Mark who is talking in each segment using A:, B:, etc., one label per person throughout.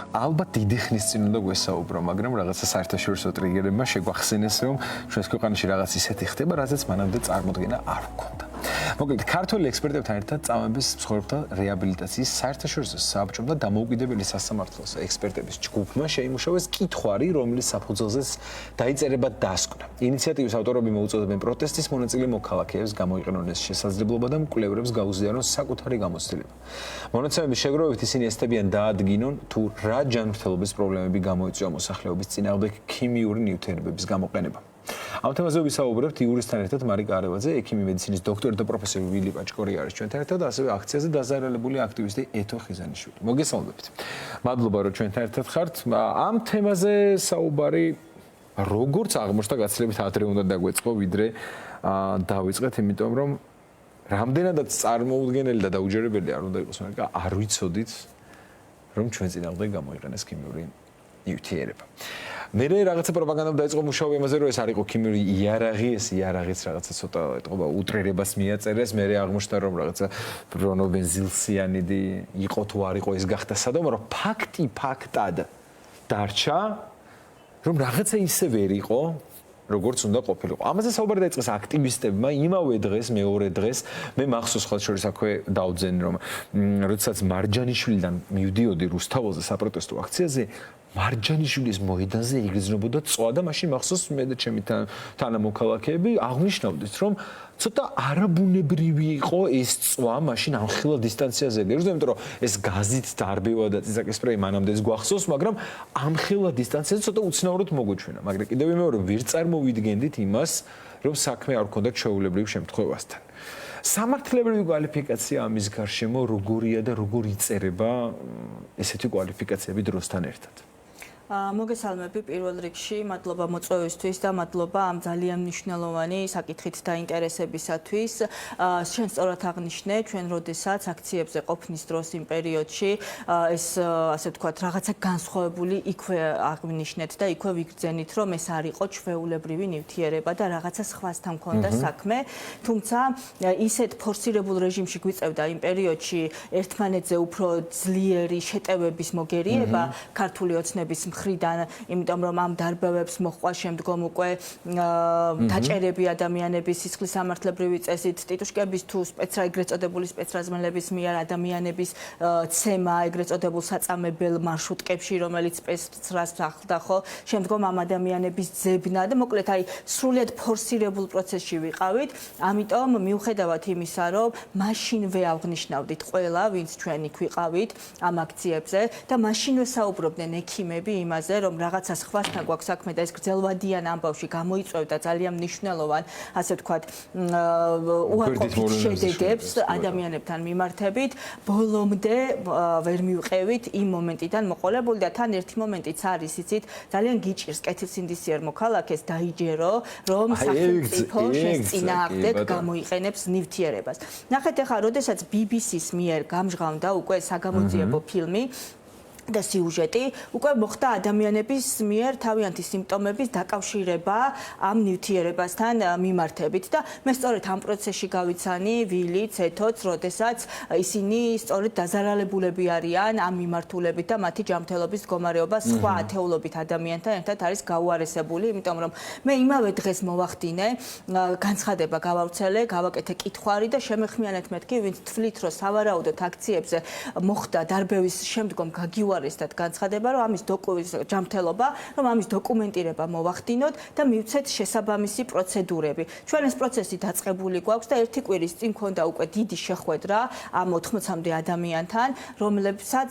A: ალბათ დიდი ხნის წინ უნდა გვესაუბრო, მაგრამ რაღაცა საერთაშორისო ტრიგერებმა შეგვახსენეს, რომ ჩვენს ქვეყანაში რაღაც ისეთი ხდება, რაზეც მანამდე წარმოდგენა არ ჰქონდა. მოკლედ, ქართველი ექსპერტებთან ერთად წამების მსხვერპლთა რეაბილიტაციის საერთაშორისო საბჭომ და დამოუკიდებელი სასამართლოს ექსპერტების ჯგუფმა შეიმუშავეს კითხვარი, რომლის საფუძველზეც დაიწერება დასკვნა. ინიციატივის ავტორები მოუწოდებენ პროტესტის მონაწილე მოქალაქეებს გამოიყენონ ეს შესაძლებლობა და მკვლევრებს გაუზიარონ საკუთარი გამოცდილება. მონაცემების შეგროვებით ისინი ესწრებიან დაადგინონ თუ რა ჯანმრთელობის პრობლემები გამოიწვია მოსახლეობის წინააღმდეგ ქიმიური ნივთიერებების გამოყენება. ამ თემაზე ვისაუბრებთ იურისტთან ერთად მარიკა არევაძე, ექიმი მედიცინის დოქტორი და პროფესორი ვილი პაჭკორი არის ჩვენთან ერთად, ასევე აქციაზე დაზარალებული აქტივისტი ეთო ხიზანიშვილი. მოგესალმებით. მადლობა, რომ ჩვენთან ერთად ხართ. ამ თემაზე საუბარი როგორც აღმოჩნდა გაცილებით ადრე უნდა დაგვეწყო, ვიდრე დავიწყეთ, იმიტომ რომ რამდენადაც წარმოუდგენელი და დაუჯერებელი არ უნდა იყოს, მაგრამ არ ვიცოდით, რომ ჩვენ წინააღმდეგ გამოიყენეს ქიმიური ნივთიერება. მე რაღაცა პროპაგანდა დაიწყო მუშაობა იმაზე, რომ ეს არ იყო ქიმიური იარაღი, ეს იარაღიც რაღაცა ცოტა ეთყობა უტრირებას მიაწერეს, მე აღმოჩნდა რომ რაღაცა ბრონო ბენზილსიანიდი იყო თუ არ იყო, ეს გახდა სადო, მაგრამ ფაქტი ფაქტად დარჩა, რომ რაღაცა ისე ვერ იყო, როგორც უნდა ყოფილიყო. ამაზე საუბარი დაიწყეს აქტივისტებმა იმავე დღეს, მეორე დღეს. მე მახსოვს ხოლმე შორის აქვე დავძენ, რომ როდესაც მარჯანიშვილიდან მივდიოდი რუსთაველზე საპროტესტო აქციაზე, მარჯანიშვილის მოედანზე იგრძნობოდა წვა და მაშინ მახსოვს მე და ჩემი თანამოქალაქეები აღნიშნავდით, რომ ცოტა არაბუნებრივი იყო ეს წვა მაშინ ამხილა დისტანციაზე გერზო, იმიტომ რომ ეს გაზით დარბევა და წიწაკის სპრეი მანამდე ეს გვახსოვს, მაგრამ ამხილა დისტანციაზე ცოტა უცნაურად მოგვეჩვენა. მაგრამ კიდევ ვიმეორე, ვერ წარმოვიდგენდით იმას, რომ საქმე არ გქონდა ჩვეულებრივ შემთხვევასთან. სამართლებრივი კვალიფიკაცია ამის გარშემო როგორია და როგორ იწერება ესეთი კვალიფიკაციები დროსთან ერთად?
B: მოგესალმები პირველ რიგში, მადლობა მოწვევისთვის და მადლობა ამ ძალიან მნიშვნელოვანი საკითხით დაინტერესებისათვის. შენ სწორად აღნიშნე, ჩვენ როდესაც აქციებზე ყოფნის დროს იმ პერიოდში ეს ასე ვთქვათ, რაღაცა განსხვავებული იქვე აღნიშნეთ და იქვე ვიგრძენით, რომ ეს არ იყო ჩვეულებრივი ნივთიერება და რაღაცა სხვასთან მქონდა საქმე. თუმცა ისეთ ფორსირებულ რეჟიმში გვიწევდა იმ პერიოდში ერთმანეთზე უფრო ძლიერი შეტევების მოგერიება ქართული ოცნების მხრიდან, იმიტომ რომ ამ დარბევებს მოჰყვა შემდგომ უკვე დაჭერები ადამიანების სისხლის სამართლებრივი წესით, ტიტუშკების თუ ეგრეთ წოდებული სპეცრაზმელების მიერ ადამიანების ცემა ეგრეთ წოდებულ საწამებელ მარშრუტკებში, რომელიც სპეცრაზს ახლდა ხო, შემდგომ ამ ადამიანების ძებნა და მოკლედ აი სრულიად ფორსირებულ პროცესში ვიყავით, ამიტომ მიუხედავად იმისა, რომ მაშინვე აღნიშნავდით ყველა, ვინც ჩვენ იქ ვიყავით ამ აქციებზე და მაშინვე საუბრობდნენ ექიმები იმაზე, რომ რაღაცა სხვასთან გვაქვს საქმე და ეს გრძელვადიან ამბავში გამოიწვევდა ძალიან მნიშვნელოვან, ასე ვთქვათ, უარყოფით შედეგებს ადამიანებთან მიმართებით, ბოლომდე ვერ მივყევით იმ მომენტიდან მოყოლებული და თან ერთი მომენტიც არის, იცით, ძალიან გიჭირს კეთილსინდისიერ მოქალაქეს დაიჯერო, რომ სახელმწიფო შენს წინააღმდეგ გამოიყენებს ნივთიერებას. ნახეთ ახლა, როდესაც BBC-ს მიერ გამჟღავნდა უკვე საგამოძიებო ფილმი და სიუჟეტი, უკვე მოხდა ადამიანების მიერ თავიანთი სიმპტომების დაკავშირება ამ ნივთიერებასთან მიმართებით და მე სწორედ ამ პროცესში გავიცანი ვილიც, ეთოც, როდესაც ისინი სწორედ დაზარალებულები არიან ამ მიმართულებით და მათი ჯანმრთელობის მდგომარეობა სხვა ათეულობით ადამიანთან ერთად არის გაუარესებული, იმიტომ რომ მე იმავე დღეს მოვახდინე, განცხადება გავავრცელე, გავაკეთე კითხვარი და შემეხმიანეთ მეთქი, ვინც თვლით, რომ სავარაუდოდ აქციებზე მოხდა დარბევის შემდგომ გაგიუარეს და განცხადება, რომ ამის ჯანმრთელობა, რომ ამის დოკუმენტირება მოვახდინოთ და მივცეთ შესაბამისი პროცედურები. ჩვენ ეს პროცესი დაწყებული გვაქვს და ერთი კვირის წინ მქონდა უკვე დიდი შეხვედრა ამ 80-მდე ადამიანთან, რომლებსაც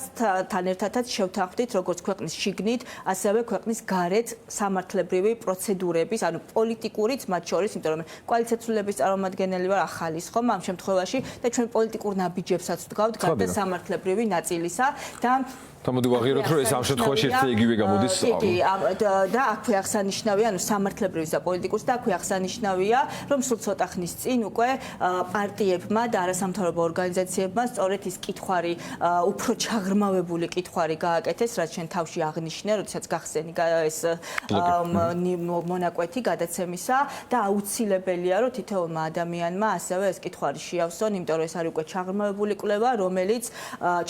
B: თან ერთადაც შევთანხმდით როგორც ქვეყნის შიგნით, ასევე ქვეყნის გარეთ სამართლებრივი პროცედურების, ანუ პოლიტიკურიც მათ შორის, იმიტომ რომ კოალიციად ცვლილების წარმომადგენელი ვარ ახალის ხომ ამ შემთხვევაში და ჩვენ პოლიტიკურ ნაბიჯებსაც ვდგავთ გარდა სამართლებრივი ნაწილისა და
A: თამოდი ვაღიაროთ, რომ ეს ამ შემთხვევაში ერთი იგივე გამოდის.
B: კი, და აქვე აღსანიშნავია, ანუ სამართლებრივი და პოლიტიკურს და აქვე აღსანიშნავია, რომ სულ ცოტა ხნის წინ უკვე პარტიებმა და არასამთავრობო ორგანიზაციებმა სწორედ ის კითხვარი, უფრო ჩაღრმავებული კითხვარი გააკეთეს, რაც შენ თავში აღნიშნე, როდესაც გახსენი ეს მონაკვეთი გადაცემისა და აუცილებელია, რომ თითოეულმა ადამიანმა ასევე ეს კითხვარი შეავსონ, იმიტომ რომ ეს არის უკვე ჩაღრმავებული კვლევა, რომელიც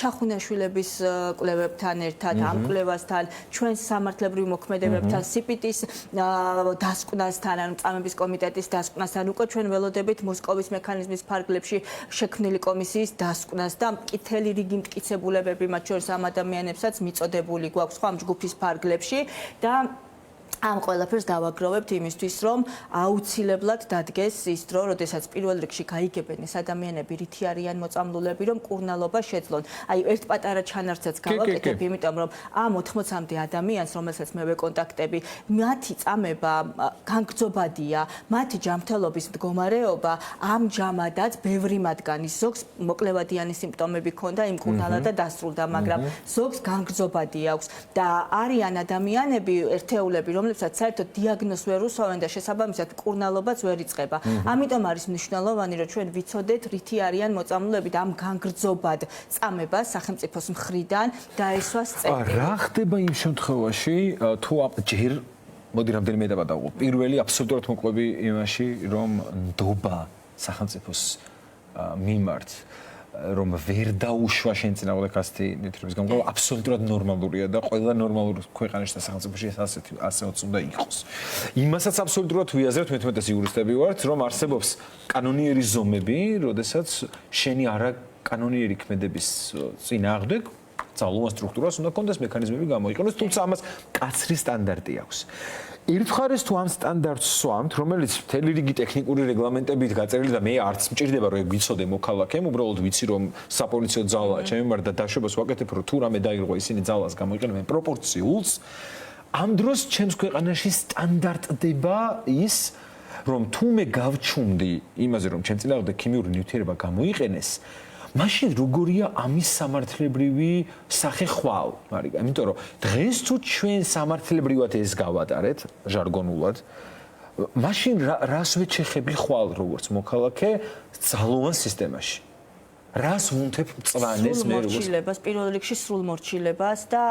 B: ჩახუნაშვილების კვლევა საზოგადოებთან ერთად, ამ კვლევასთან, ჩვენს სამართლებრივ მოქმედებებთან, სიპიტის დასკვნასთან, ანუ წამების კომიტეტის დასკვნასთან, უკვე ჩვენ ველოდებით მოსკოვის მექანიზმის ფარგლებში შექმნილი კომისიის დასკვნას და მკითელი რიგი მტკიცებულებები, მათ შორის ამ ადამიანებსაც მიწოდებული გვაქვს ხო ამ ჯგუფის ფარგლებში და ამ ყველაფერს დავაგროვებთ იმისთვის, რომ აუცილებლად დადგეს ის დრო, როდესაც პირველ რიგში გაიგებენ ეს ადამიანები რითი არიან მოწამლულები, რომ კურნალობა შეძლონ. აი, ერთ პატარა ჩანართსაც გავაკეთებ, იმიტომ რომ ამ 80-მდე ადამიანს, რომელსაც მე ვეკონტაქტები, მათი წამება განგრძობადია, მათი ჯანმრთელობის მდგომარეობა ამჟამადაც ბევრი მათგანის ზოგს მოკლევადიანი სიმპტომები ჰქონდა იმ კურნალად და დასრულდა, მაგრამ ზოგს განგრძობადი აქვს და არიან ადამიანები ერთეულები, რომლებსაც საერთოდ დიაგნოზს ვერ უსვამენ და შესაბამისად კურნალობაც ვერ იწყება. ამიტომ არის მნიშვნელოვანი, რომ ჩვენ ვიცოდეთ, რითი არიან მოწამლულები და ამ განგრძობად წამებას სახელმწიფოს მხრიდან დაესვას წესი.
A: რა ხდება იმ შემთხვევაში, თუ ჯერ მოდი რამდენიმე ეტაპად დავყო. პირველი აბსოლუტურად მოკლები იმაში, რომ ნდობა სახელმწიფოს მიმართ რომ ვერ დაუშვა შენ წინააღმდეგ ასეთი ნიტრების გამგებლობა აბსოლუტურად ნორმალურია და ყველა ნორმალურ ქვეყანაში და სახელმწიფოში ასეც უნდა იყოს. იმასაც აბსოლუტურად ვიაზრებთ, მე თვითონ იურისტები ვართ, რომ არსებობს კანონიერი ზომები, როდესაც შენი არაკანონიერი ქმედების წინააღმდეგ ძალოვან სტრუქტურას უნდა კონდეს მექანიზმები გამოიყენოს, თუმცა ამას კაცრი სტანდარტი აქვს. ერთხარეს თუ ამ სტანდარტს სვამთ, რომელიც მთელი რიგი ტექნიკური რეგლამენტებით გაწერილი და მე არც მჭირდება რომ ვიცოდე მოქალაქემ, უბრალოდ ვიცი რომ საპოლიციო ძალაა ჩემი მიმართ და დაშვებას ვაკეთებ რომ თუ რამე დაიღო ისინი ძალას გამოიყენებენ პროპორციულს, ამ დროს ჩემს ქვეყანაში სტანდარტდება ის რომ თუ მე გავჩუმდი იმაზე რომ ჩემ წინააღმდეგ ქიმიური ნივთიერება გამოიყენეს, მაშინ როგორია ამის სამართლებრივი სახე ხვალ, მარიკა, იმიტომ რომ დღეს თუ ჩვენ სამართლებრივად ეს გავატარეთ, ჟარგონულად, მაშინ რას ვეჩეხები ხვალ როგორც მოქალაქე ძალოვან სისტემაში? რას ვუნთებ მწვანეს მე როგორც
B: მორჩილებას, პირველ რიგში სრულ მორჩილებას და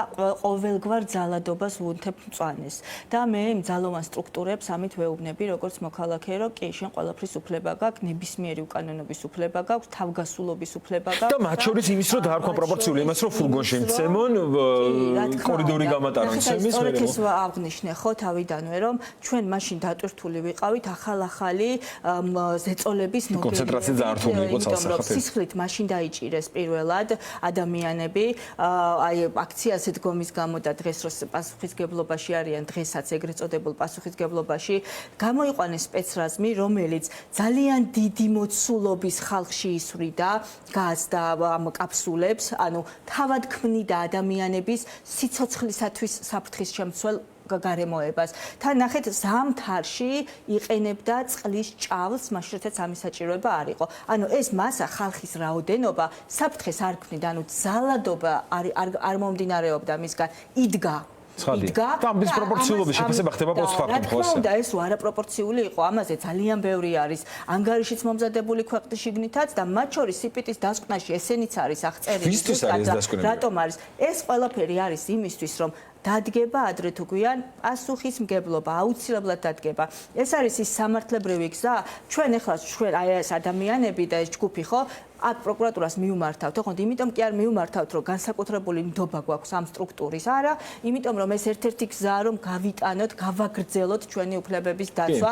B: ყოველგვარ ძალადობას ვუნთებ მწვანეს. და მე იმ ძალოვან სტრუქტურებს ამით ვეუბნები, როგორც მოქალაქე, რომ კი, შენ ყველაფრის უფლება გაქვს, ნებისმიერი უკანონობის უფლება გაქვს, თავგასულობის უფლება გაქვს.
A: და მათ შორის იმის რომ დაარქვა პროპორციული იმას, რომ ფურგონში მცემონ, კორიდორი გამატარონ ცემის,
B: სწორედ ეს აღნიშნე ხო თავიდანვე, რომ ჩვენ მაშინ დატვირთული ვიყავით ახალ-ახალი ზეწოლების მოდელები.
A: კონცენტრაცია ძაართული იყო
B: წალსახაფი. სისხლით მაშინ დაიჭირეს პირველად ადამიანები, აი აქციაზე დგომის გამო და დღეს რო პასუხისგებლობაში არიან, დღესაც ეგრეთ წოდებულ პასუხისგებლობაში, გამოიყვანეს სპეცრაზმი, რომელიც ძალიან დიდი მოცულობის ხალხში ისვრიდა გაზ და ამ კაფსულებს, ანუ თავად ქმნიდა ადამიანების სიცოცხლისათვის საფრთხის შემცველ გარემოებას. თან ნახეთ ზამთარში იყენებდა წყლის ჭავლს, მაშინ როდესაც ამის საჭიროება არ იყო. ანუ ეს მასა ხალხის რაოდენობა საფრთხეს არ ქმნიდა, ანუ ძალადობა არ მომდინარეობდა მისგან, იდგა.
A: და ამის პროპორციულობის შეფასება ხდება პოსტფაქტუმ ხო ასე?
B: და ეს არაპროპორციული იყო, ამაზე ძალიან ბევრი არის ანგარიშიც მომზადებული ქვეყნის შიგნითაც და მათ შორის სიპიტის დასკვნაში ესენიც არის აღწერილი.
A: ვისთვის არის ეს დასკვნები?
B: რატომ არის? ეს ყველაფერი არის იმისთვის, რომ დადგება ადრე თუ გვიან პასუხისმგებლობა, აუცილებლად დადგება. ეს არის ის სამართლებრივი გზა, ჩვენ ახლა აი ეს ადამიანები და ეს ჯგუფი ხო აქ პროკურატურას მიუმართავთ, ოღონდ იმიტომ კი არ მიუმართავთ, რომ განსაკუთრებული ნდობა გვაქვს ამ სტრუქტურის, არა, იმიტომ რომ ეს ერთ-ერთი გზაა, რომ გავიტანოთ, გავაგრძელოთ ჩვენი უფლებების დაცვა.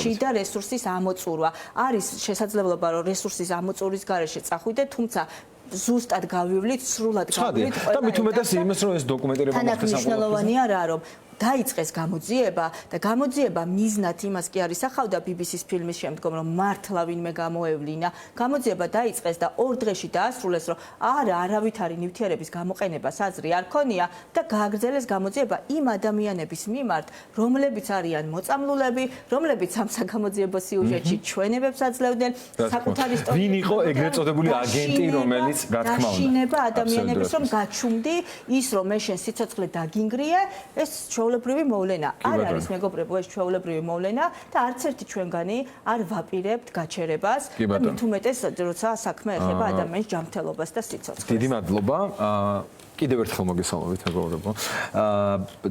B: შიდა რესურსის ამოწურვა. არის შესაძლებლობა, რომ რესურსის ამოწურვის გარეშე წახვიდეთ, თუმცა ზუსტად გავივლით, სრულად გავივლით.
A: და მით უმეტეს იმას, რომ ეს დოკუმენტირება მოხდეს ამ
B: მნიშვნელოვანია რა, რომ დაიწყეს გამოძიება და გამოძიება მიზნად იმას კი არ ისახავდა BBC-ს ფილმის შემდგომ, რომ მართლა ვინმე გამოევლინა. გამოძიება დაიწყეს და 2 დღეში დაასრულეს, რომ არავითარი ნივთიერების გამოყენებას აზრი არ ქონია და გააგრძელეს გამოძიება იმ ადამიანების მიმართ, რომლებიც არიან მოწამლულები, რომლებიც ამ საგამოძიებო სიუჟეტში ჩვენებებს აძლევდნენ, საკუთარი
A: ისტორია. ვინ იყო ეგრეთ წოდებული აგენტი, რომელიც რა თქმა უნდა
B: გაშინება ადამიანების რომ გაჩუმდი, ის რომ მე შენ სიცოცხლე დაგინგრიე, ეს ჩვეულებრივი მოვლენა. არ არის მეგობრებო ეს ჩვეულებრივი მოვლენა და არც ერთი ჩვენგანი არ ვაპირებთ გაჩერებას და მით უმეტეს როცა საქმე ეხება ადამიანის ჯანმრთელობას და სიცოცხლეს.
A: დიდი მადლობა. კიდევ ერთხელ მოგესალმებით მეგობრებო.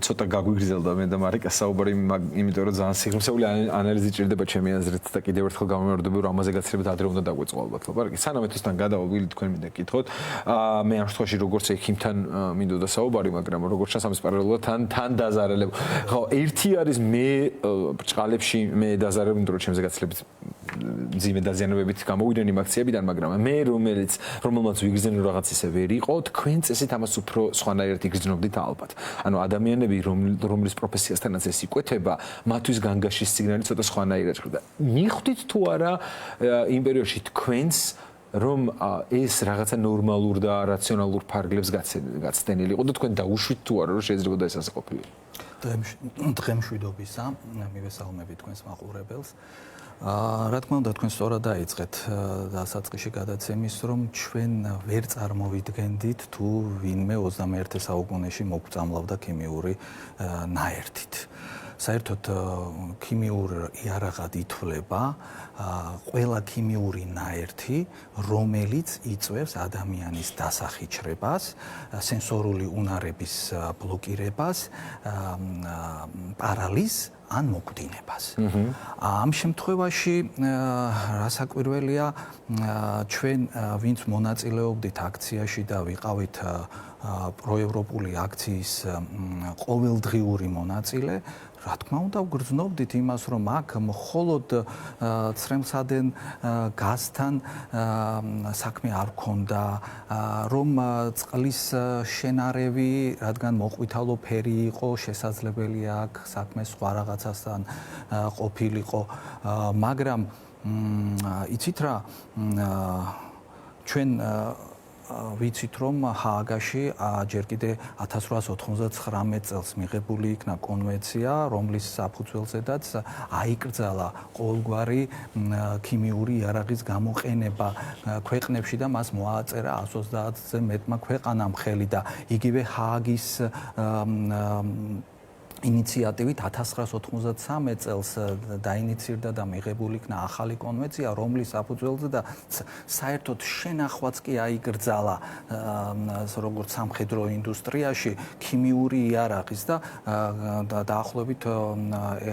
A: ცოტა გაგვიგრძელდა მე და მარიკას საუბარი, იმიტომ რომ ძალიან სიღრმისეული ანალიზი ჭირდება ჩემი აზრით და კიდევ ერთხელ გამომერდები რომ ამაზე გაცილებით ადრე უნდა დაგვეწყო ალბათ. ლაპარაკი. სანამ ეთოსთან გადავიდით თქვენ მინდა გკითხოთ. მე ამ შემთხვევაში როგორც ექიმთან მინდოდა საუბარი, მაგრამ როგორც ჩანს ამის პარალელურად თან დაზარალებ. ხო, ერთი არის მე ბრჭყალებში მე დაზარალებ, იმიტომ რომ ჩემზე გაცილებით ძიმე დაზიანებებით გამოვიდნენ იმ აქციებიდან, მაგრამ მე რომელმაც ვიგრძნო რაღაც ისე ვერ იყო, თქვენ წესით ამას უფრო სხვანაირად იგრძნობდით ალბათ. ანუ ადამიანები რომლის პროფესიასთანაც ეს იკვეთება, მათთვის განგაშის სიგნალი ცოტა სხვანაირად ხვდა. მიხვდით თუ არა იმ პერიოდში თქვენს რომ ეს რაღაცა ნორმალურ და რაციონალურ ფარგლებს გაცდენილი იყო და თქვენ დაუშვით თუ არა რომ შეიძლება ეს ასე ყოფილიყო.
C: დღემშვიდობისა მივესალმებით თქვენს მაყურებელს. რა თქმა უნდა თქვენ სწორად დაიწყეთ დასაწყისში გადაცემის რომ ჩვენ ვერ წარმოვიდგენდით თუ ვინმე 21 საუკუნეში მოგწამლავდა ქიმიური ნაერთით. საერთოდ ქიმიურ იარაღად ითვლება ყველა ქიმიური ნაერთი, რომელიც იწვევს ადამიანის დასახიჩრებას, სენსორული უნარების ბლოკირებას, პარალიზს ან მოკვდინებას. ამ შემთხვევაში რასაკვირველია ჩვენ ვინც მონაწილეობდით აქციაში და ვიყავით პროევროპული აქციის ყოველდღიური მონაწილე, რა თქმა უნდა ვგრძნობდით იმას, რომ აქ მხოლოდ ცრემლსადენ გაზთან საქმე არ ქონდა, რომ წყლის შენარევი, რადგან მოყვითალო ფერი იყო, შესაძლებელია აქ საქმე სხვა რაღაცასთან ყოფილიყო, მაგრამ იცით რა, ჩვენ ვიცით რომ ჰააგაში ჯერ კიდე 1899 წელს მიღებული იქნა კონვენცია, რომლის საფუძველზედაც აიკრძალა ყოველგვარი ქიმიური იარაღის გამოყენება ქვეყნებში და მას მოაწერა 130-ზე მეტმა ქვეყანამ ხელი და იგივე ჰააგის ინიციატივით 1993 წელს დაინიცირდა და მიღებული იქნა ახალი კონვენცია, რომლის საფუძველზე და საერთოდ შენახვაც კი აიკრძალა როგორც სამხედრო ინდუსტრიაში ქიმიური იარაღის და დაახლოებით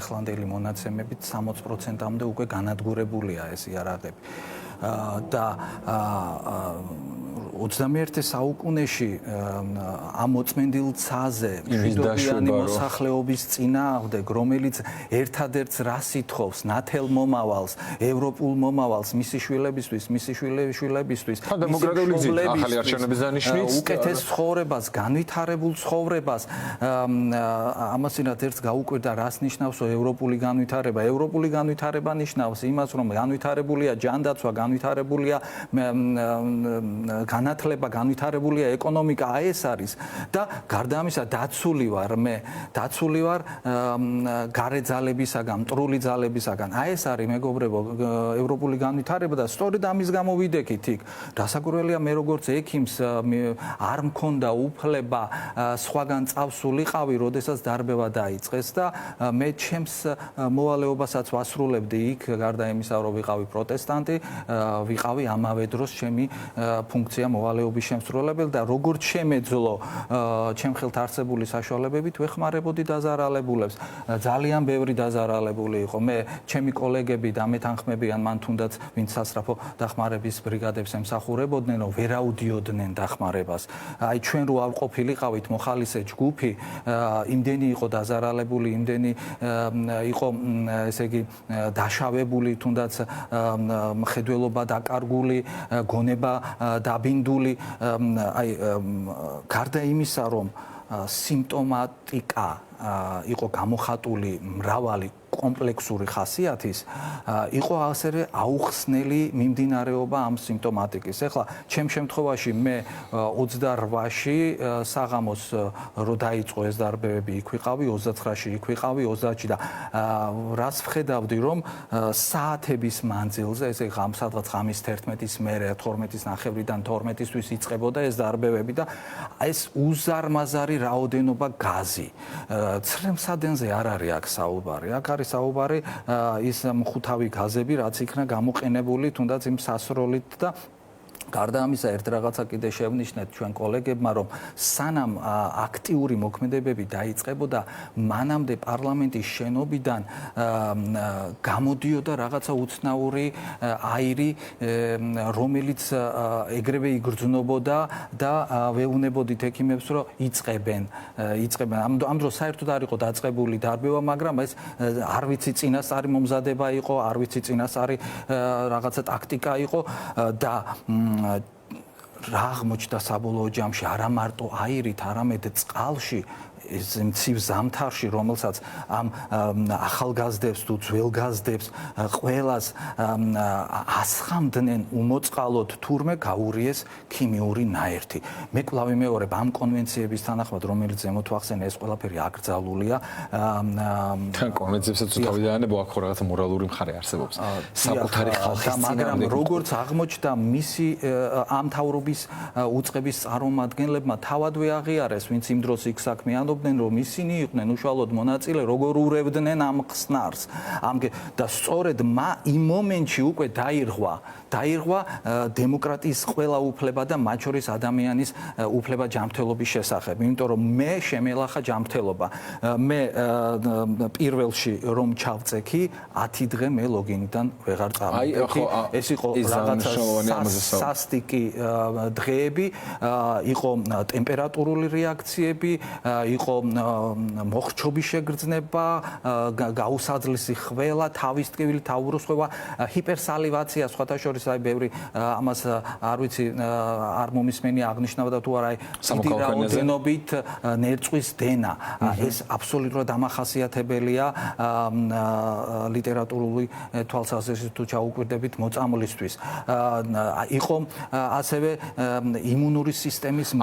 C: ეხლანდელი მონაცემებით 60%-მდე უკვე განადგურებულია ეს იარაღები. და 21 საუკუნეში ამოწმენდილ ცაზე მშვიდობიანი მოსახლეობის წინააღმდეგ, რომელიც ერთადერთს რას ითხოვს, ნათელ მომავალს, ევროპულ მომავალს, მისი შვილებისთვის, მისი შვილებისთვის,
A: დემოკრატიული გზით, ახალი არჩევნების დანიშნით,
C: უკეთეს ცხოვრებას, განვითარებულ ცხოვრებას, ამასინათ ერთს გაუკვირდა რას ნიშნავსო ევროპული განვითარება. ევროპული განვითარება ნიშნავს იმას, რომ განვითარებულია ჯანდაცვა, განვითარებულია განათლება, განვითარებულია ეკონომიკა, ეს არის და გარდა ამისა დაცული ვარ გარე ძალებისაგან, მტრული ძალებისაგან. ეს არის მეგობრებო ევროპული განვითარება და სწორედ ამის გამო ვიდექით იქ. დასაკვირველია მე როგორც ექიმს არ მქონდა უფლება სხვაგან წავსულიყავი, როდესაც დარბევა დაიწყეს და მე ჩემს მოვალეობასაც ვასრულებდი იქ, გარდა იმისა რომ ვიყავი პროტესტანტი, ვიყავი ამავე დროს ჩემი ფუნქცია მოვალეობის შემსრულებელი და როგორც შემეძლო ჩემ ხელთ არსებული საშუალებებით ვეხმარებოდი დაზარალებულებს. ძალიან ბევრი დაზარალებული იყო. მე ჩემი კოლეგები და მეთანხმებიან მან თუნდაც ვინც სასწრაფო დახმარების ბრიგადებს ემსახურებოდნენ, რომ ვერ აუდიოდნენ დახმარებას. აი ჩვენ რო არ ყოფილიყავით მოხალისე ჯგუფი, იმდენი იყო დაზარალებული, იმდენი იყო ესე იგი დაშავებული, თუნდაც მხედველობა დაკარგული, გონება დაბინდული, აი გარდა იმისა, რომ სიმპტომატიკა იყო გამოხატული მრავალი კომპლექსური ხასიათის, იყო ასევე აუხსნელი მიმდინარეობა ამ სიმპტომატიკის. ეხლა ჩემ შემთხვევაში მე 28-ში საღამოს რო დაიწყო ეს დარბევები, იქ ვიყავი, 29-ში იქ ვიყავი, 30-ში და რას ვხედავდი, რომ საათების მანძილზე, ესე სადღაც ღამის 11-ის მერე 12-ის ნახევრიდან 12-ისთვის იწყებოდა ეს დარბევები და ეს უზარმაზარი რაოდენობა გაზი. ცრემლსადენზე არ არის აქ საუბარი. აქ არის საუბარი ის მხუთავი გაზები, რაც იქნა გამოყენებული თუნდაც იმ სასროლით და გარდა ამისა ერთ რაღაცა კიდე შევნიშნეთ ჩვენ კოლეგებმა რომ სანამ აქტიური მოქმედებები დაიწყებოდა მანამდე პარლამენტის შენობიდან გამოდიოდა რაღაცა უცნაური აირი რომელიც ეგრევე იგრძნობოდა და ვეუბნებოდით ექიმებს რომ იწყებენ ამ დროს საერთოდ არ იყო დაწყებული დარბევა მაგრამ ეს არ ვიცი წინასწარი მომზადება იყო არ ვიცი წინასწარი რაღაცა ტაქტიკა იყო და რა აღმოჩნდა საბოლოო ჯამში არა მარტო აირით, არამედ წყალში ეს მცირ ზამთარში, რომელსაც ამ ახალგაზრდებს თუ ძველგაზრდებს ყველას ასხამდნენ უმოწყალოდ თურმე გაურიეს ქიმიური ნაერთი. მე კვლავ ვიმეორებ ამ კონვენციების თანახმად, რომელიც ზემოთ ვახსენე, ეს ყველაფერი აკრძალულია.
A: თან კონვენციებსაც თავიდანვე აქ რაღაცა მორალური მხარე არსებობს. საკუთარი ხალხის
C: მაგრამ როგორც აღმოჩნდა მისი ამ თავრობის უწყების წარმომადგენლებმა თავადვე აღიარეს, ვინც იმ დროს იქ საქმიანობდნენ რომ ისინი იყვნენ უშუალოდ მონაწილე როგორ ურევდნენ ამ ხსნარს და სწორედ იმ მომენტში უკვე დაირღვა დემოკრატიის ყველა უფლება და მათ შორის ადამიანის უფლება ჯანმრთელობის შესახებ იმიტომ რომ მე შემელახა ჯანმრთელობა მე პირველში რომ ჩავწექი 10 დღე მე ლოგინიდან ვეღარ წავედი ეს იყო რაღაცა სასტიკი დღეები იყო ტემპერატურული რეაქციები იყო მოხრჩობის შეგრძნება, გაუსაძლისი ხველა, თავის ტკივილი, თავბრუსხვევა, ჰიპერსალივაცია, სხვათა შორის აი ბევრი ამას არ ვიცი არ მომისმენი აღნიშნავდა და თუ არა აი დიდი რაოდენობით ნერწვის დენა. ეს აბსოლუტურად დამახასიათებელია ლიტერატურული თვალსაზრისით თუ ჩაუკვირდებით მოწამვლისთვის. იყო ასევე იმუნური სისტემის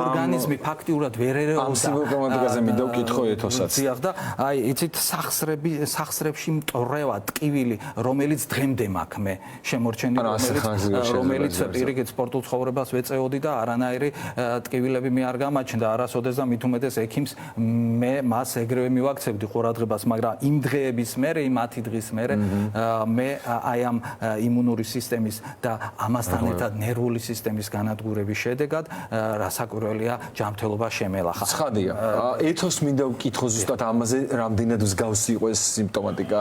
C: ორგანიზმი ფაქტიურად ვერ ერეოდა.
A: ამ სიმპტომატიკაზე მინდა ვკითხო ეთოსაც.
C: დიახ და აი იცით სახსრებში მტვრევა ტკივილი, რომელიც დღემდე მაქვს მე შემორჩენილი, რომელიც პირიქით სპორტულ ცხოვრებას ვეწეოდი და არანაირი ტკივილები მე არ გამაჩნდა არასოდეს და მით უმეტეს ექიმს მე მას ეგრევე მივაქცევდი ყურადღებას, მაგრამ იმ დღეების მერე, იმ 10 დღის მერე მე აი ამ იმუნური სისტემის და ამასთან ერთად ნერვული სისტემის განადგურების შედეგად რასაკვირველია ჯანმრთელობა შემელახა.
A: ცხადია. ეთოს მინდა ვკითხო ზუსტად ამაზე, რამდენად მსგავსი იყო ეს სიმპტომატიკა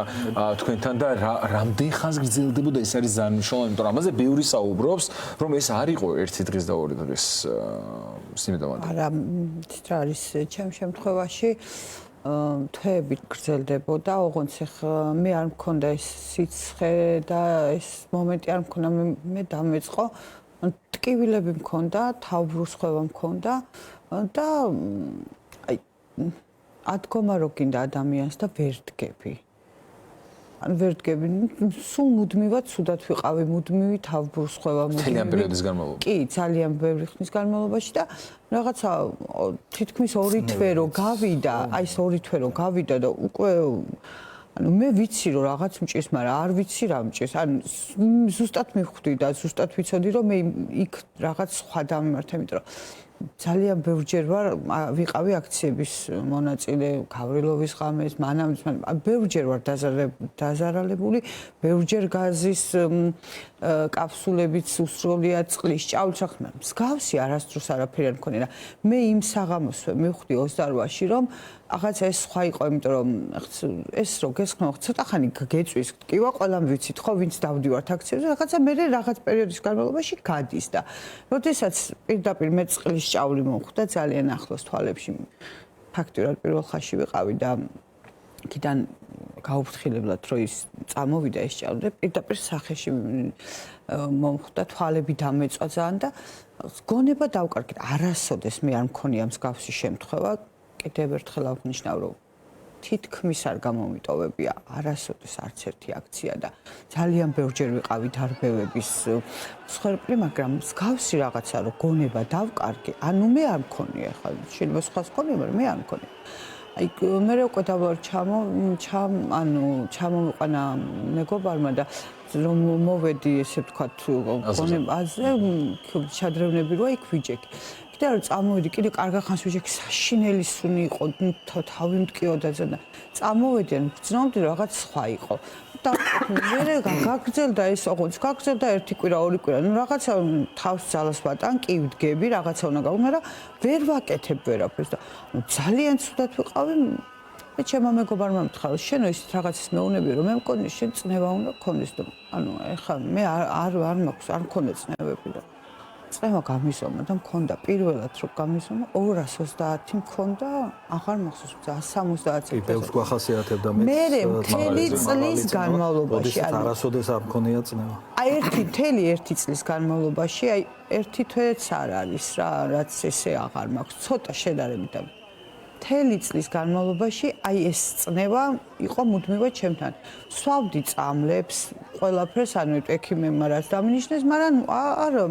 A: თქვენთან და რამდენ ხანს გრძელდებოდა ეს არის ძალიან მნიშვნელოვანი, იმიტომ რომ ამაზე ბევრი საუბრობს, რომ ეს არ იყო ერთი დღის და ორი დღის სიმპტომატიკა.
D: არა, რა არის ჩემ შემთხვევაში თვეებით გრძელდებოდა, ოღონდ მე არ მქონდა ეს სიცხე და ეს მომენტი არ მქონდა, მე დამეწყო, ტკივილები მქონდა, თავბრუსხვევა მქონდა და აი ადგომა რო გინდა ადამიანს და ვერ დგები. ან ვერ დგები, სულ მუდმივად ცუდად ვიყავი, მუდმივი თავბრუსხვევა,
A: მთელი პერიოდის განმავლობაში.
D: კი, ძალიან ბევრი ხნის განმავლობაში და რაღაცა თითქმის 2 თვე რო გავიდა, აი ეს 2 თვე რო გავიდა და უკვე ანუ მე ვიცი რომ რაღაც მჭირს, მაგრამ არ ვიცი რა მჭირს. ან ზუსტად მივხვდი და ზუსტად ვიცოდი რომ მე იქ რაღაც სხვა დამემართე, იმიტომ რომ ძალიან ბევრჯერ ვიყავი აქციების მონაწილე, გავრილოვის ღამეს, მანამდე ბევრჯერ ვარ დაზარალებული, ბევრჯერ გაზის კაფსულებიც უსროლია, წყლის ჭაულის ახლა მსგავსი არასდროს არაფერი არ მქონია. მე იმ საღამოსვე მივხვდი 28-ში რომ აღაცა ეს სხვა იყო, იმიტომ რომ ეს რო გესხმო, ცოტა ხანი გეწვის, ტკივა ყველამ ვიცით, ხო, ვინც დავდივართ აქციებზე, რაღაცა მე რაღაც პერიოდის განმავლობაში გადის და როდესაც პირდაპირ მე წყლის ჭავლი მომხვდა ძალიან ახლოს თვალებში. ფაქტურად პირველ ხაზში ვიყავი და იქიდან გაუფრთხილებლად რო ის წამოვიდა ეს ჭავლი და პირდაპირ სახეში მომხვდა, თვალები დამეწვა ძალიან და გონება დავკარგეთ. არასოდეს მე არ მქონია მსგავსი შემთხვევა. კიდევ ერთხელ აღნიშნავ, რომ თითქმის არ გამომიტოვებია არასოდეს არც ერთი აქცია და ძალიან ბევრჯერ ვიყავი დარბევების მსხვერპლი, მაგრამ მსგავსი რაღაცა რომ გონება დავკარგე, ანუ მე არ მქონია, ხა შეიძლება სხვას ქონია, მაგრამ მე არ მქონია. აი მე უკვე დავარ ჩამომიყვანა მეგობარმა და რომ მოვედი ესე ვთქვათ გონებაზე, ჩადრევნები როა იქ ვიჯექი. და წამოვედი, კიდე კარგა ხანს ვიჯექი, საშინელი სუნი იყო, თავი მტკიოდა და წამოვედი, ან ვგრძნობდი რაღაც სხვა იყო. მე გაგრძელდა ეს ოღონდ გაგრძელდა ერთი კვირა ორი კვირა ნუ რაღაცა თავს ძალას ვატანკი ვდგები რაღაცა უნდა გავუნა რა ვერ ვაკეთებ ვერაფერს და ძალიან ცუდად ვიყავი მე ჩემო მეგობარმა მითხრა შენ ისეთ რაღაცის მეუნები რომ მე მგონი შენ წნევა უნდა გქონდეს და ანუ ეხლა მე არ მაქვს არ მქონდა წნევები და წნევა გამისომა და მქონდა პირველად რომ გამისომა 230 მქონდა აღარ მახსოვს 170
C: ბევრს გვახასიათებდა
D: მე მთელი წლის განმავლობაში
C: ანუ არასოდეს არ მქონია წნევა
D: აი ერთი წლის განმავლობაში აი ერთი თვეც არ არის რა რაც ესე აღარ მაქვს ცოტა შედარებით და მთელი წლის განმავლობაში აი ეს წნევა იყო მუდმივად ჩემთან. სვავდი წამლებს, ყველაფერს, ანუ ექიმებმა რაც დამინიშნეს, მაგრამ არა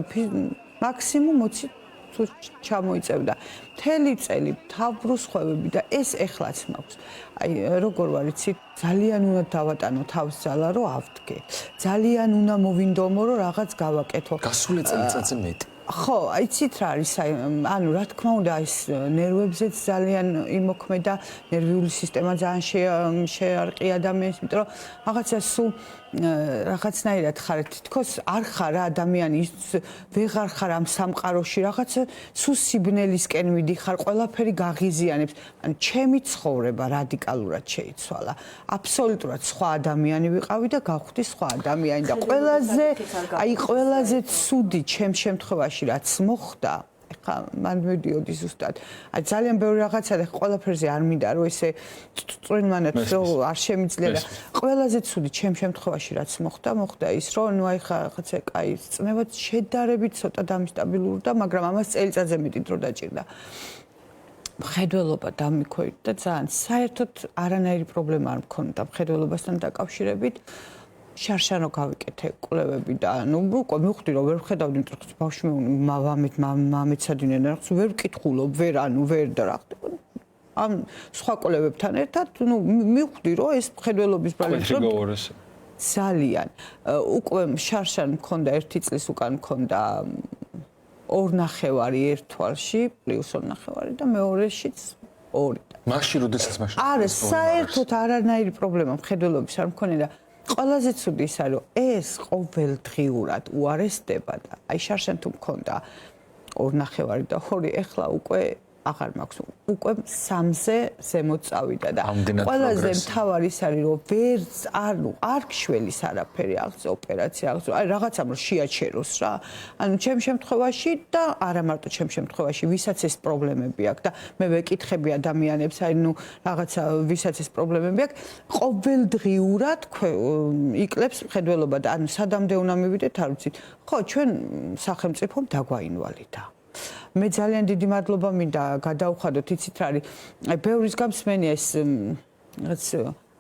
D: მაქსიმუმ 20 თუ ჩამოიწევდა. მთელი წელი თავბრუსხვევები და ეს ეხლაც მაქვს. აი როგორ ვარ იცი, ძალიან უნდა დავატანო თავს ძალა რომ ავდგე. ძალიან უნდა მოვინდომო რომ რაღაც გავაკეთო.
A: გასული წელიწადზე მეტი.
D: ხო, იცით რა არის, ანუ რა თქმა უნდა ის ნერვებზეც ძალიან იმოქმედა, ნერვიული სისტემა ძალიან შეარყი ადამიანს, იმიტომ რომ რაღაცა სულ რაღაცნაირად ხარ თითქოს არ ხარ ადამიანი ის ვეღარ ხარ ამ სამყაროში რაღაცა სულ სიბნელისკენ მიდიხარ ყველაფერი გაღიზიანებს ან ჩემი ცხოვრება რადიკალურად შეიცვალა აბსოლუტურად სხვა ადამიანი ვიყავი და გავხდი სხვა ადამიანი და ყველაზე ცუდი ჩემ შემთხვევაში რაც მოხდა ხა მან მედიოდი ზუსტად. აი ძალიან ბევრი რაღაცა და ყველაფერზე არ მინდა რომ ესე წვენმანად რომ არ შემიძლია და ყველაზე ცუდი ჩემ შემთხვევაში რაც მოხდა ის რომ ნუ აი ხა რაღაცა კაი წნევა შედარებით ცოტა დამისტაბილურდა, მაგრამ ამას წელიწადზე მეტი დრო დაჭირდა. მხედველობა დამიქვეით და ძალიან საერთოდ არანაირი პრობლემა არ მქონდა მხედველობასთან დაკავშირებით. შარშანო გავიკეთე კვლევები და ნუ უკვე მივხვდი რომ ვერ ვხედავდი მტრხს ბავშვი მამეცადინენ რაღაც ვერ ვკითხულობ ვერ და რა ხდება ამ სხვა კვლევებთან ერთად ნუ მივხვდი რომ ეს მხედველობის ბრალებს ძალიან უკვე შარშან მქონდა 1 წლის უკან მქონდა 2.5 ერთ თვალში პლუს 2.5 და მეორეშიც 2
A: მაშინ როდესაც
D: არა საერთოდ არანაირი პრობლემა მხედველობის არ მქონია და ყველაზე ცუდი ისა რომ ეს ყოველდღიურად უარესდება და აი შარშან თუ მქონდა 2.5 და 2 ეხლა უკვე აღარ მაქვს უკვე 3-ზე ზემოთ წავიდა და ყველაზე მთავარი ის არის რომ არ გშველის არაფერი აღწევ ოპერაცია აღწევ აი რაღაცამ რომ შეაჩეროს რა ანუ ჩემ შემთხვევაში და არა მარტო ჩემ შემთხვევაში ვისაც ეს პრობლემები აქვს და მე ვეკითხები ადამიანებს აი ნუ რაღაცა ვისაც ეს პრობლემები აქვს ყოველდღიურად იკლებს მხედველობა და ანუ სადამდე უნდა მივიდეთ არ ვიცით ხო ჩვენ სახელმწიფომ დაგვაინვალიდა მე ძალიან დიდი მადლობა მინდა გადავხადოთ იცით რა არის აი ბევრის გამსმენია ეს რაც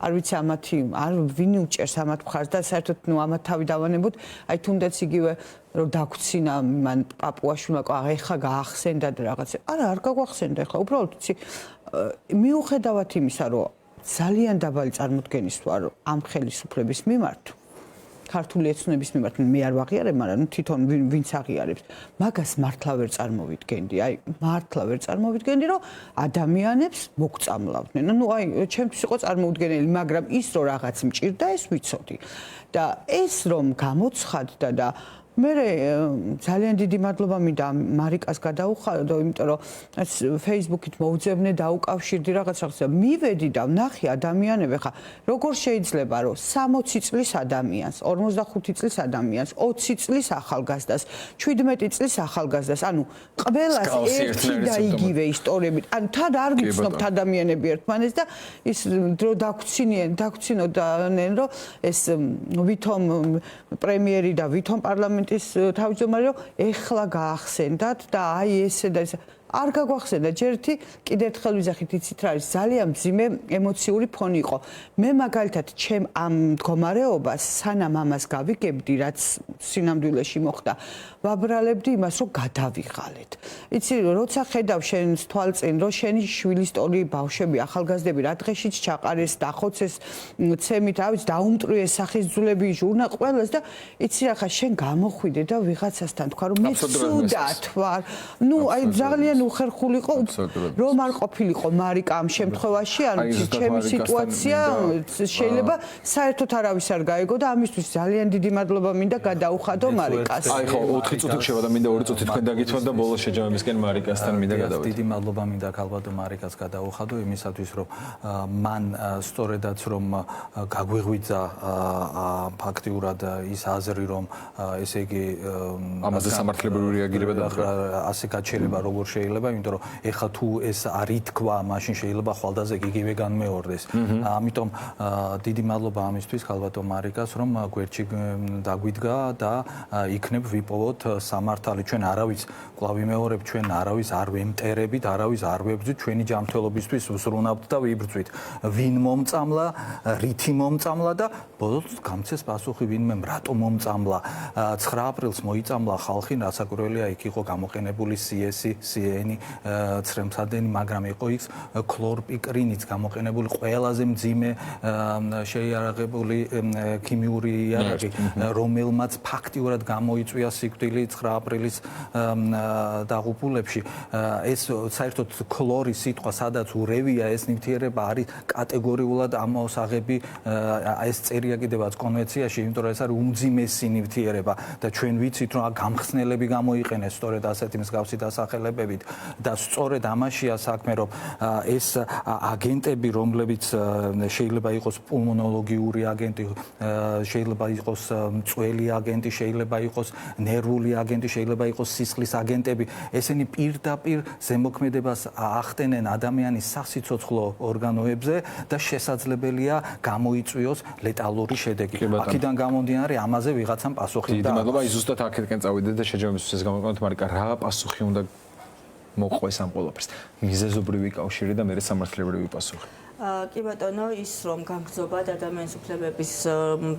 D: არ ვიცი ამათი არ ვინ უჭერს ამათ მხარს და საერთოდ ნუ ამათ თავი დავანებოთ აი თუნდაც იგივე რომ დაგვცინა მან პაპუაშვილმა ეხა გაახსენდა და რაღაცა არა არ გაგვახსენდა ეხლა უბრალოდ იცი მიუხედავად იმისა რომ ძალიან დაბალი წარმოდგენის ვარ ამ ხელისუფლების მიმართ ქართული ეთნების მიმართ მე არ ვაღიარებ, მაგრამ თვითონ ვინც აღიარებს, მაგას მართლა ვერ წარმოვიდგენდი. აი, მართლა ვერ წარმოვიდგენდი, რომ ადამიანებს მოგწამლავდნენ. ნუ აი, ჩემთვის იყო წარმოუდგენელი, მაგრამ ის რომ რაღაც მჭირდა, ეს ვიცოდი. და ეს რომ გამოცხადდა და მე ძალიან დიდი მადლობა მინდა მარიკას გადაუხადო, იმიტომ რომ Facebook-ით მოვძებნე დაუკავშირდი რაღაცა. მივედი და ვნახე ადამიანები, ხა როგორ შეიძლება რომ 60 წლის ადამიანს, 45 წლის ადამიანს, 20 წლის ახალგაზრდას, 17 წლის ახალგაზრდას, ანუ ყველას ერთი და იგივე ისტორიები. ანუ თან არ ვიცნობთ ადამიანები ერთმანეთს და ის დრო დაგვრცინოდნენ რომ ეს ვითომ პრემიერი და ვითომ პარლამენტი ის თავმჯდომარე რომ ეხლა გაახსენდათ და აი ესე და ესე არ გაგვახსენდა ჯერ ერთი კიდე ერთხელ ვიზახით იცით რა არის ძალიან მძიმე ემოციური ფონი იყო მე მაგალითად ჩემ ამ მდგომარეობას სანამ ამას გავიგებდი რაც სინამდვილეში მოხდა ვაბრალებდი იმას რომ გადავიღალეთ იცი როცა ხედავ შენს თვალწინ რომ შენი შვილის ტოლი ბავშვები ახალგაზრდები რა დღეშიც ჩაყარეს დახოცეს ცემით რა ვიცი დაუმტვრიეს სახისძულები ჟურნალ ყველას და იცი რა ხა შენ გამოხვიდე და ვიღაცასთან თქვა რომ მე ცუდად ვარ ნუ აი ძალიან უხერხულიყო რომ არ ყოფილიყო მარიკა ამ შემთხვევაში, ანუ ჩემი სიტუაცია შეიძლება საერთოდ არავის არ გაეგო და ამისთვის ძალიან დიდი მადლობა მინდა გადაუხადო მარიკას.
A: აი ხო 4 წუთი შევა და მინდა 2 წუთი თქვენ დაგითხოვოთ და ბოლოს შეჯამებისკენ მარიკასთან მინდა გადავიდეთ.
C: დიდი მადლობა მინდა ალბათ მარიკას გადაუხადო იმისათვის რომ მან სწორედაც რომ გაგვიღვიძა ფაქტიურად ის აზრი რომ ესე იგი
A: ამაზე სამართლებრივი რეაგირება და
C: ასე გაჩერება როგორ შეიძლება, იმიტომ რომ ეხლა თუ ეს არ ითქვა, მაშინ შეიძლება ხვალდაზე იგივე განმეორდეს. ამიტომ დიდი მადლობა ამისთვის ქალბატონ მარიკას, რომ გვერდში დაგვიდგა და იქნებ ვიპოვოთ სამართალი. ჩვენ არავის კვლავ ვიმეორებ, ჩვენ არავის არ ვემტერებით, არავის არ ვებრძვით, ჩვენი ჯანმრთელობისთვის ვსრუნავთ და ვიბრძვით. ვინ მომწამლა, რითი მომწამლა და ბოლოს გამცეს პასუხი ვინმე რატომ მომწამლა. 9 აპრილს მოიწამლა ხალხი, რასაკვირველია, იქ იყო გამოყენებული CS-ი, CN-ი, ცრემლსადენი, მაგრამ იყო იქ ქლორპიკრინიც გამოყენებული, ყველაზე მძიმე შეიარაღებული ქიმიური იარაღი, რომელმაც ფაქტიურად გამოიწვია სიკვდილი 9 აპრილის დაღუპულებში. ეს საერთოდ ქლორის სიტყვა, სადაც ურევია ეს ნივთიერება არის კატეგორიულად ამოსაღები, ეს წერია კიდევაც კონვენციაში, იმიტომ რომ ეს არის უმძიმესი ნივთიერება და ჩვენ ვიცით რომ გამხსნელები გამოიყენეს სწორედ ასეთი მსგავსი დასახელებებით და სწორედ ამაშია საქმე რომ ეს აგენტები რომლებიც შეიძლება იყოს პულმონოლოგიური აგენტი, შეიძლება იყოს მწველი აგენტი, შეიძლება იყოს ნერვული აგენტი, შეიძლება იყოს სისხლის აგენტები, ესენი პირდაპირ ზემოქმედებას ახდენენ ადამიანის სასიცოცხლო ორგანოებზე და შესაძლებელია გამოიწვიოს ლეტალური შედეგი. აქედან გამომდინარე ამაზე ვიღაცამ პასუხი
A: დიდი მადლობა. აი ზუსტად აქეთკენ წავიდეთ და შეჯამებისთვის ეს გამოვიყენოთ, მარიკა, რა პასუხი უნდა მოყვეს ამ ყველაფერს? მიზეზობრივი კავშირი და მერე სამართლებრივი პასუხი.
B: კი ბატონო, ის რომ განგრძობა ადამიანის უფლებების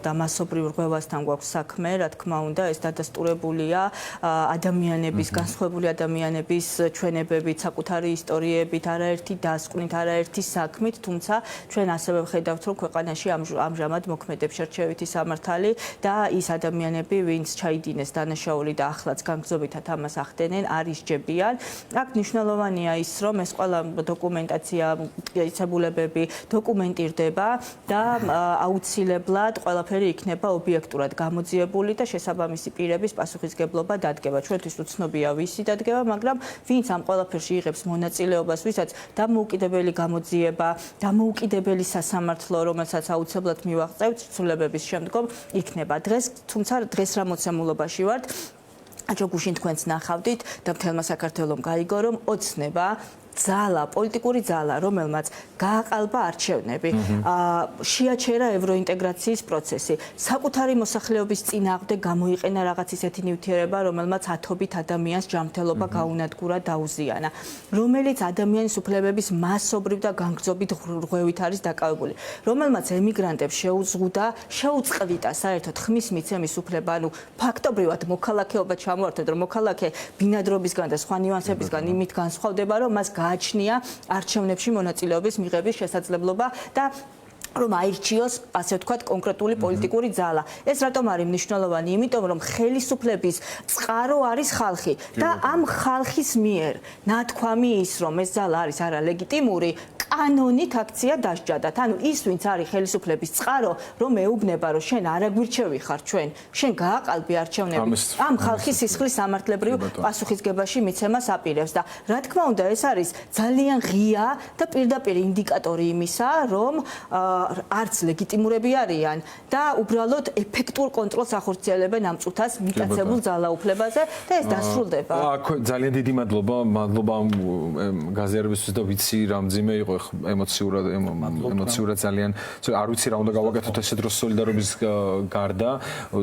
B: და მასობრივ რღვევასთან გვაქვს საქმე, რა თქმა უნდა, ეს დადასტურებულია ადამიანების, განსხვავებული ადამიანების ჩვენებებით, საკუთარი ისტორიებით, არაერთი დასკვნით, არაერთი საქმით, თუმცა ჩვენ ასევე ვხედავთ, რომ ქვეყანაში ამჟამად მოქმედებს შერჩევითი სამართალი და ის ადამიანები, ვინც ჩაიდინეს დანაშაული და ახლაც განგრძობითად ამას ახდენენ, არის ჯებიან. აქ მნიშვნელოვანია ის, რომ ეს ყველა დოკუმენტაცია, მტკიცებულებები დოკუმენტირდება და აუცილებლად ყველაფერი იქნება ობიექტურად გამოძიებული და შესაბამისი პირების პასუხისგებლობა დადგება. ჩვენთვის უცნობია ვისი დადგება, მაგრამ ვინც ამ ყველაფერში იღებს მონაწილეობას, ვისაც დამოუკიდებელი გამოძიება, დამოუკიდებელი სასამართლო, რომელსაც აუცილებლად მივაღწევთ ცვლილებების შემდგომ იქნება. თუმცა დღეს რა მოცემულობაში ვართ, ჯოგუშინ თქვენც ნახავდით და მთელმა საქართველომ გაიგო, რომ ოცნება ძალა, პოლიტიკური ძალა, რომელმაც გააყალბა არჩევნები, შეაჩერა ევროინტეგრაციის პროცესი, საკუთარი მოსახლეობის წინააღმდეგ გამოიყენა რაღაც ისეთი ნივთიერება, რომელმაც ათობით ადამიანს ჯანმრთელობა გაუნადგურა, დაუზიანა, რომელიც ადამიანის უფლებების მასობრივ და განგრძობით რღვევით არის დაკავებული, რომელმაც ემიგრანტებს შეუწყვითა საერთოდ ხმის მიცემის უფლება, ანუ ფაქტობრივად მოქალაქეობა ჩამოართვეთ, რომ მოქალაქე ბინადრობისგან და სხვა ნიუანსებისგან იმით განსხვავდება, რომ მას გააჩნია არჩევნებში მონაწილეობის მიღების შესაძლებლობა და რომ აირჩიოს, ასე ვთქვათ, კონკრეტული პოლიტიკური ძალა. ეს რატომ არის მნიშვნელოვანი? იმიტომ რომ ხელისუფლების წყარო არის ხალხი და ამ ხალხის მიერ ნათქვამი ის, რომ ეს ძალა არის არალეგიტიმური, კანონით აქცია დასჯადათ. ანუ ის, ვინც არის ხელისუფლების წყარო, რომ ეუბნება, რომ შენ არ აგვირჩევი ხარ ჩვენ, შენ გააყალბი არჩევნები, ამ ხალხის სისხლის სამართლებრივ პასუხისგებაში მიცემას აპირებს და რა თქმა უნდა, ეს არის ძალიან ღია და პირდაპირ ინდიკატორი იმისა, რომ არც ლეგიტიმურები არიან და უბრალოდ ეფექტურ კონტროლს ახორციელებენ ამ წუთას მიტაცებულ ძალაუფლებაზე და ეს დასრულდება.
A: ძალიან დიდი მადლობა გაზიარებისთვის და ვიცი რამძიმე იყო ემოციურად ძალიან არ ვიცი რა უნდა გავაკეთოთ ესე დროს სოლიდარობის გარდა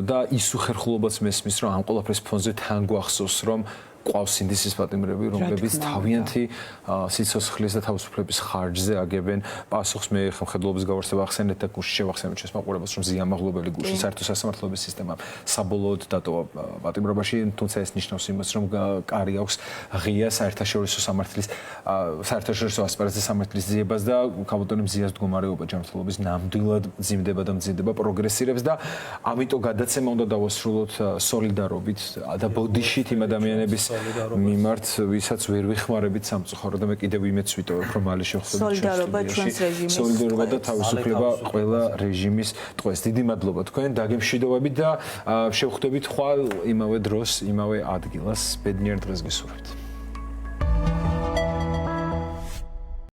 A: და ის უხერხულობაც მესმის რომ ამ ყველაფრის ფონზე თან გვახსოვს რომ ყავს ინდისის პატიმრები, რომლებიც თავიანთი სიცოცხლის და თავისუფლების ხარჯზე აგებენ პასუხს. მე ხელმხედველობის გავარსება ახსენეთ და გუშინ შევახსენეთ ჩვენს მაყურებელს, რომ ზიამაღლობელი გუშინ საერთო სასამართლოების სისტემა საბოლოოდ დატოვა პატიმრობაში, თუმცა ეს ნიშნავს იმას, რომ კარი აქვს ღია საერთაშორისო ასპარეზზე სამართლის ძიებას და ქალბატონი მზიას მდგომარეობა ჯანმრთელობის ნამდვილად მძიმდება და მძიმდება, პროგრესირებს და ამიტომ გადაცემა უნდა დავასრულოთ სოლიდარობით და ბოდიშით იმ ადამიანების მიმართ, ვისაც ვერ ვიხმარებით სამწუხაროდ და მე კიდევ იმედს ვიტოვებ, რომ მალე შევხვდებით
B: სოლიდარობა ჩვენს რეჟიმის
A: სოლიდარობა და თავისუფლება ყველა რეჟიმის ტყვეს. დიდი მადლობა თქვენ დაგემშვიდობებით და შევხვდებით ხვალ იმავე დროს, იმავე ადგილას. ბედნიერ დღეს გესურვებთ.